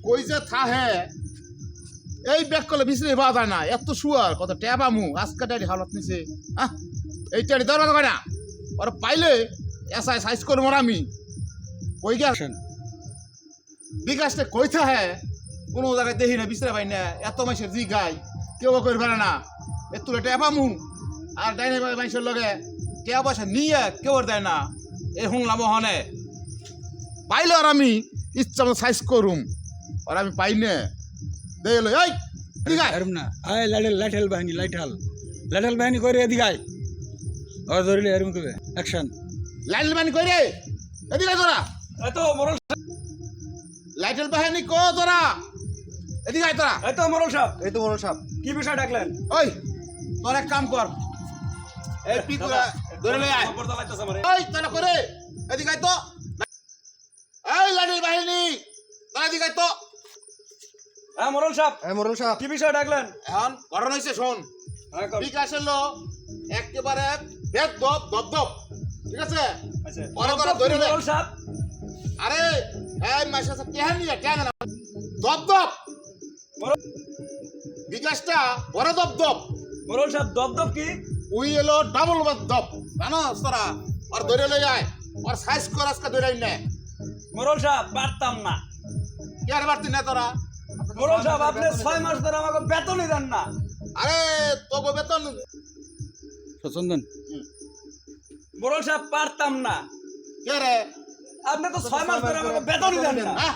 কই যে থাহে এই ব্যাগ করলে বিশ্রে পাওয়া যায় না এত শুয়ার কত ট্যাবামু আজকে ডাইরি হালত নিছে হ্যাঁ এইটারি দরকার করে না ওরা পাইলে এসআই সাইজ করবো আমি কই গেছেন বিকাশটা কই থাহে কোনো জায়গায় দেখি না বিশ্রে পাই না এত মাসের জি গাই কেউ করে পারে না এত ট্যাবামু আর ডাইনি মাইসের লগে টিয়া পয়সা নিয়ে কেউ দেয় না এই শুনলাম ওখানে পাইলে আর আমি ইচ্ছা মতো সাইজ করুম আর আমি পাই না দেখলো এই এরম না আয় লাঠেল বাহিনী করে এদিকে আয় আর ধরলে এরম করে অ্যাকশন লাইটেল বাহিনী কই রে এদিকে আয় তোরা এত মরল লাইটেল বাহিনী কো তোরা এদিকে আয় তোরা এই তো মরল সাহেব কি বিষয় ডাকলেন ওই তোর এক কাম কর এই পিকুরা ধরে লই আয় খবর দালাইতাছে আমারে ওই তোরা করে এদিকে আয় তো এই লাইটেল বাহিনী তোরা এদিকে আয় তো হ্যাঁ মরল সাহেব কি বিষয় ডাকলেন এখন ঘটনা হয়েছে শোন হ্যাঁ কর। বিকাশ এলো একেবারে ভেদ দপ দপ দপ ঠিক আছে আচ্ছা ওরা তোরা ধরে নে মরল সাহেব আরে এই মাসে আছে কেহান নিয়ে কেন না দপ দপ মরল বিকাশটা বড় দপ দপ মরল সাহেব দপ কি উই এলো ডাবল দপ জানো তোরা আর ধরে লই যায় আর সাইজ কর আজকে ধরে নে মরল সাহেব পারতাম না কে আর বাড়তি না তোরা মরল সাহেব আপনি 6 মাস ধরে আমাকে বেতনই দেন না আরে তোকে বেতন চন্দন মরল সাহেব পারতাম না কে রে আপনি তো 6 মাস ধরে আমাকে বেতনই দেন না হ্যাঁ